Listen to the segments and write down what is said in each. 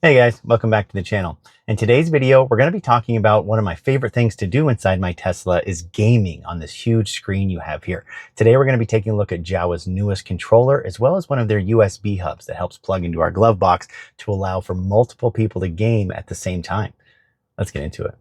Hey guys, welcome back to the channel. In today's video, we're going to be talking about one of my favorite things to do inside my Tesla is gaming on this huge screen you have here. Today, we're going to be taking a look at Jawa's newest controller, as well as one of their USB hubs that helps plug into our glove box to allow for multiple people to game at the same time. Let's get into it.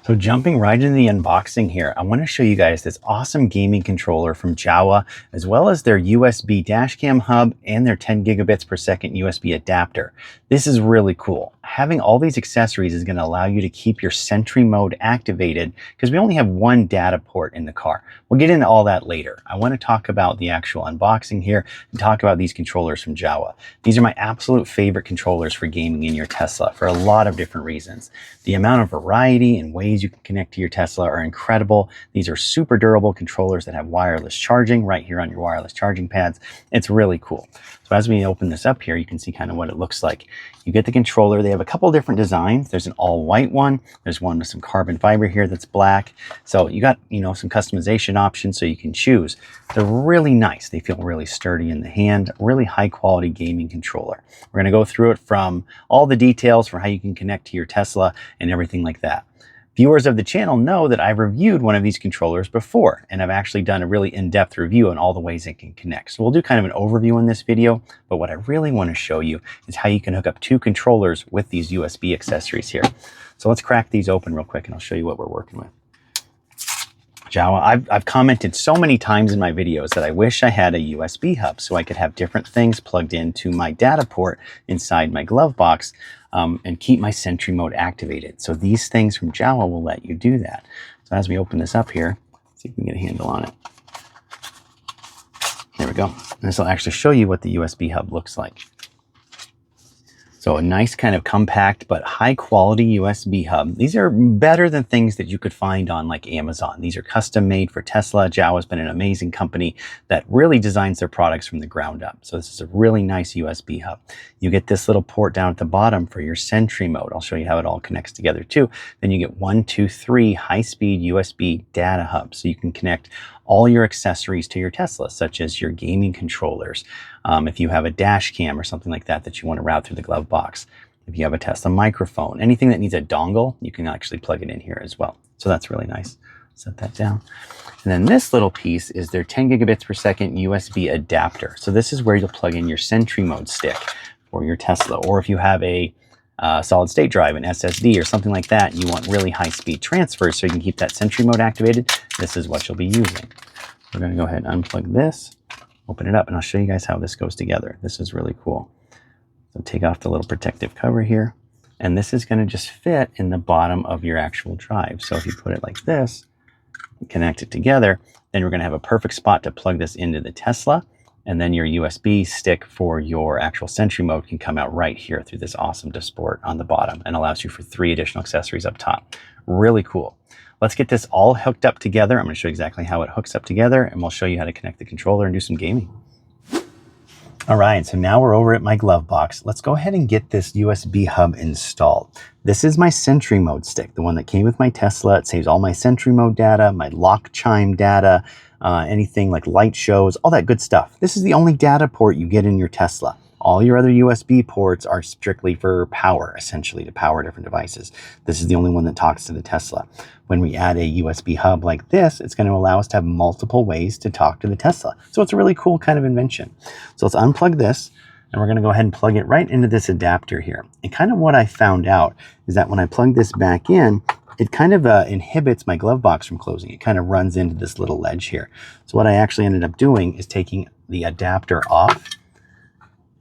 So jumping right into the unboxing here, I want to show you guys this awesome gaming controller from Jawa, as well as their USB dashcam hub and their 10 gigabits per second USB adapter. This is really cool. Having all these accessories is going to allow you to keep your Sentry mode activated because we only have one data port in the car. We'll get into all that later. I want to talk about the actual unboxing here and talk about these controllers from Jawa. These are my absolute favorite controllers for gaming in your Tesla for a lot of different reasons. The amount of variety and ways you can connect to your Tesla are incredible. These are super durable controllers that have wireless charging right here on your wireless charging pads. It's really cool. So as we open this up here, you can see kind of what it looks like. You get the controller. They have a couple different designs. There's an all white one. There's one with some carbon fiber here that's black. So you got, some customization options so you can choose. They're really nice. They feel really sturdy in the hand, really high quality gaming controller. We're going to go through it from all the details for how you can connect to your Tesla and everything like that. Viewers of the channel know that I've reviewed one of these controllers before, and I've actually done a really in-depth review on all the ways it can connect. So we'll do kind of an overview in this video, but what I really want to show you is how you can hook up two controllers with these USB accessories here. So let's crack these open real quick and I'll show you what we're working with. Jawa, I've commented so many times in my videos that I wish I had a USB hub so I could have different things plugged into my data port inside my glove box and keep my Sentry mode activated. So these things from Jawa will let you do that. So as we open this up here, let's see if we can get a handle on it. There we go. This will actually show you what the USB hub looks like. So a nice kind of compact but high quality USB hub. These are better than things that you could find on like Amazon. These are custom made for Tesla. Jawa's been an amazing company that really designs their products from the ground up. So this is a really nice USB hub. You get this little port down at the bottom for your Sentry mode. I'll show you how it all connects together too. Then you get 1, 2, 3 high-speed USB data hubs. So you can connect all your accessories to your Tesla, such as your gaming controllers. If you have a dash cam or something like that that you want to route through the glove box. If you have a Tesla microphone, anything that needs a dongle, you can actually plug it in here as well. So that's really nice. Set that down. And then this little piece is their 10 gigabits per second USB adapter. So this is where you'll plug in your Sentry mode stick for your Tesla. Or if you have a solid state drive, an SSD or something like that, and you want really high speed transfers so you can keep that Sentry mode activated, this is what you'll be using. We're going to go ahead and unplug this, open it up, and I'll show you guys how this goes together. This is really cool. So take off the little protective cover here, and this is going to just fit in the bottom of your actual drive. So if you put it like this, connect it together, then we're going to have a perfect spot to plug this into the Tesla. And then your USB stick for your actual Sentry mode can come out right here through this awesome port on the bottom and allows you for 3 additional accessories up top. Really cool. Let's get this all hooked up together. I'm going to show you exactly how it hooks up together, and we'll show you how to connect the controller and do some gaming. All right, so now we're over at my glove box. Let's go ahead and get this USB hub installed. This is my Sentry mode stick, the one that came with my Tesla. It saves all my Sentry mode data, my lock chime data, anything like light shows, all that good stuff. This is the only data port you get in your Tesla. All your other USB ports are strictly for power, essentially to power different devices. This is the only one that talks to the Tesla. When we add a USB hub like this, it's going to allow us to have multiple ways to talk to the Tesla. So it's a really cool kind of invention. So let's unplug this, and we're going to go ahead and plug it right into this adapter here. And kind of what I found out is that when I plug this back in, it kind of inhibits my glove box from closing. It kind of runs into this little ledge here. So what I actually ended up doing is taking the adapter off,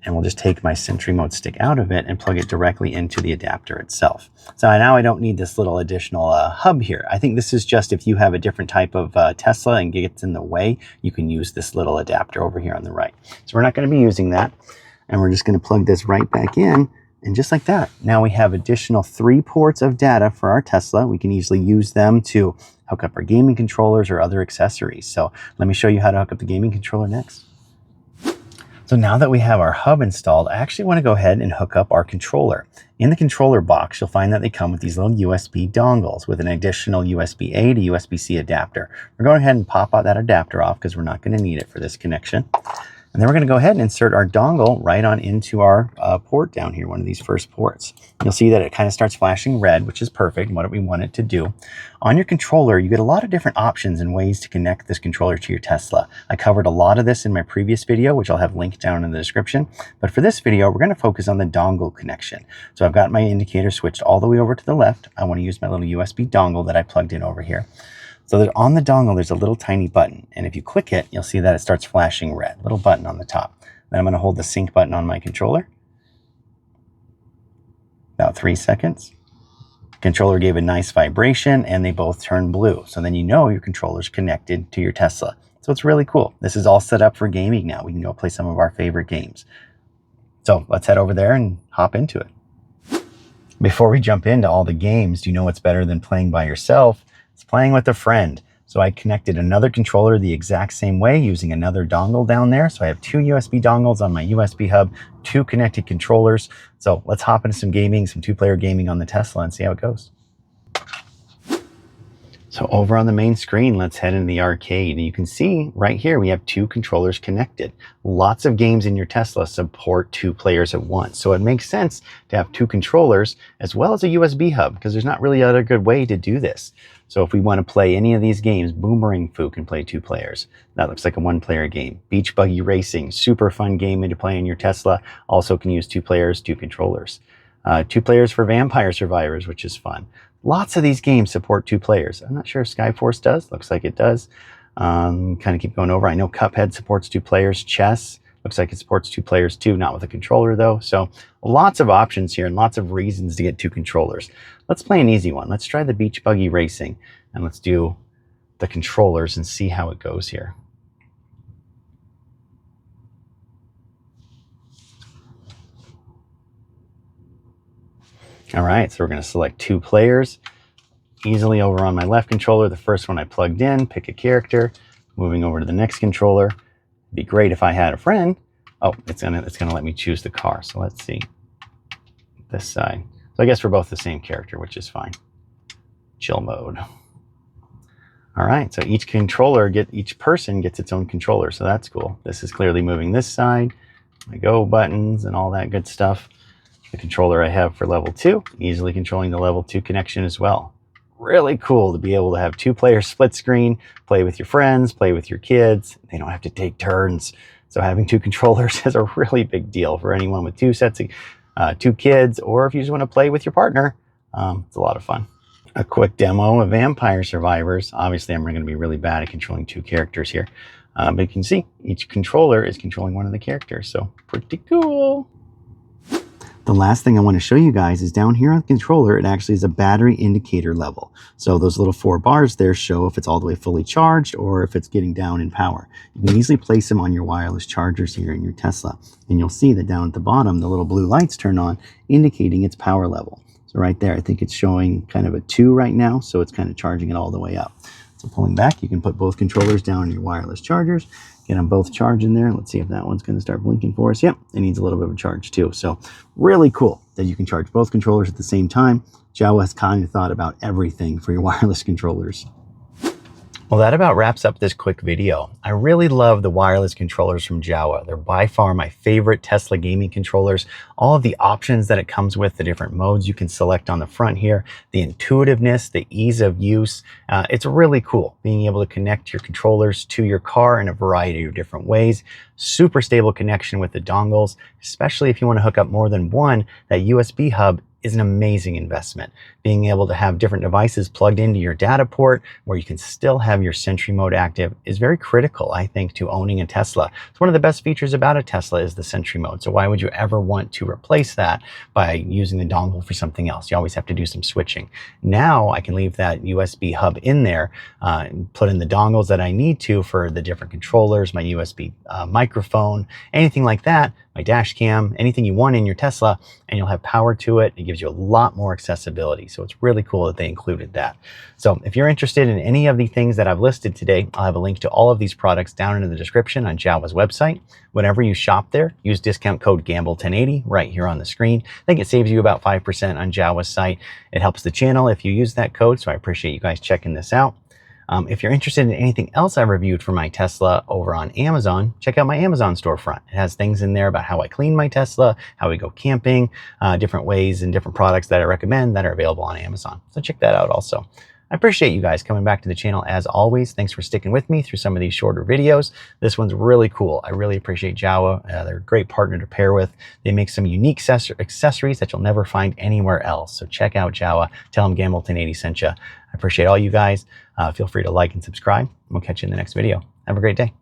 and we'll just take my Sentry mode stick out of it and plug it directly into the adapter itself. So now I don't need this little additional hub here. I think this is just if you have a different type of Tesla and it gets in the way, you can use this little adapter over here on the right. So we're not going to be using that, and we're just going to plug this right back in, and just like that, now we have additional 3 ports of data for our Tesla. We can easily use them to hook up our gaming controllers or other accessories. So let me show you how to hook up the gaming controller next. So now that we have our hub installed, I actually want to go ahead and hook up our controller. In the controller box, you'll find that they come with these little USB dongles with an additional USB-A to USB-C adapter. We're going ahead and pop out that adapter off because we're not going to need it for this connection. And then we're going to go ahead and insert our dongle right on into our port down here, one of these first ports. You'll see that it kind of starts flashing red, which is perfect, what we want it to do. On your controller, you get a lot of different options and ways to connect this controller to your Tesla. I covered a lot of this in my previous video, which I'll have linked down in the description. But for this video, we're going to focus on the dongle connection. So I've got my indicator switched all the way over to the left. I want to use my little USB dongle that I plugged in over here. So that on the dongle, there's a little tiny button. And if you click it, you'll see that it starts flashing red, little button on the top. Then I'm going to hold the sync button on my controller. About 3 seconds. Controller gave a nice vibration and they both turned blue. So then you know your controller's connected to your Tesla. So it's really cool. This is all set up for gaming now. We can go play some of our favorite games. So let's head over there and hop into it. Before we jump into all the games, do you know what's better than playing by yourself? It's playing with a friend. So I connected another controller the exact same way using another dongle down there. So I have 2 USB dongles on my USB hub, 2 connected controllers. So let's hop into some gaming, some 2-player gaming on the Tesla and see how it goes. So over on the main screen, let's head into the arcade. And you can see right here, we have 2 controllers connected. Lots of games in your Tesla support 2 players at once. So it makes sense to have 2 controllers as well as a USB hub because there's not really other good way to do this. So if we want to play any of these games, Boomerang Fu can play 2 players. That looks like a 1-player game. Beach Buggy Racing, super fun game to play in your Tesla. Also can use 2 players, 2 controllers. 2 players for Vampire Survivors, which is fun. Lots of these games support 2 players. I'm not sure if Skyforce does. Looks like it does. Kind of keep going over. I know Cuphead supports 2 players. Chess looks like it supports 2 players too, not with a controller though. So lots of options here and lots of reasons to get 2 controllers. Let's play an easy one. Let's try the Beach Buggy Racing and let's do the controllers and see how it goes here. All right, so we're going to select 2 players. Easily over on my left controller, the first one I plugged in, pick a character. Moving over to the next controller. It'd be great if I had a friend. Oh, it's gonna let me choose the car. So let's see. This side. So I guess we're both the same character, which is fine. Chill mode. All right, so each person gets its own controller, so that's cool. This is clearly moving this side. My go buttons and all that good stuff. The controller I have for level 2, easily controlling the level 2 connection as well. Really cool to be able to have 2-player split screen, play with your friends, play with your kids. They don't have to take turns. So having 2 controllers is a really big deal for anyone with 2 sets of 2 kids, or if you just want to play with your partner. It's a lot of fun. A quick demo of Vampire Survivors. Obviously, I'm going to be really bad at controlling 2 characters here. But you can see each controller is controlling one of the characters. So pretty cool. The last thing I want to show you guys is down here on the controller, it actually is a battery indicator level. So those little 4 bars there show if it's all the way fully charged or if it's getting down in power. You can easily place them on your wireless chargers here in your Tesla. And you'll see that down at the bottom, the little blue lights turn on, indicating its power level. So right there, I think it's showing kind of a 2 right now. So it's kind of charging it all the way up. So pulling back, you can put both controllers down on your wireless chargers. Get them both charging there. Let's see if that one's going to start blinking for us. Yep, it needs a little bit of a charge too. So really cool that you can charge both controllers at the same time. Jawa has kind of thought about everything for your wireless controllers. Well, that about wraps up this quick video. I really love the wireless controllers from Jawa. They're by far my favorite Tesla gaming controllers. All of the options that it comes with, the different modes you can select on the front here, the intuitiveness, the ease of use. It's really cool being able to connect your controllers to your car in a variety of different ways. Super stable connection with the dongles, especially if you want to hook up more than one. That USB hub is an amazing investment. Being able to have different devices plugged into your data port where you can still have your Sentry mode active is very critical, I think, to owning a Tesla. It's one of the best features about a Tesla is the Sentry mode. So why would you ever want to replace that by using the dongle for something else? You always have to do some switching. Now I can leave that USB hub in there, and put in the dongles that I need to for the different controllers, my USB microphone, anything like that. my dash cam, anything you want in your Tesla, and you'll have power to it. It gives you a lot more accessibility. So it's really cool that they included that. So if you're interested in any of the things that I've listed today, I'll have a link to all of these products down in the description on Jawa's website. Whenever you shop there, use discount code GAMBLE1080 right here on the screen. I think it saves you about 5% on Jawa's site. It helps the channel if you use that code, so I appreciate you guys checking this out. If you're interested in anything else I reviewed for my Tesla over on Amazon, check out my Amazon storefront. It has things in there about how I clean my Tesla, how we go camping, different ways and different products that I recommend that are available on Amazon. So check that out also. I appreciate you guys coming back to the channel as always. Thanks for sticking with me through some of these shorter videos. This one's really cool. I really appreciate Jawa. They're a great partner to pair with. They make some unique accessories that you'll never find anywhere else. So check out Jawa. Tell them Gamble1080 sent you. I appreciate all you guys. Feel free to like and subscribe. We'll catch you in the next video. Have a great day.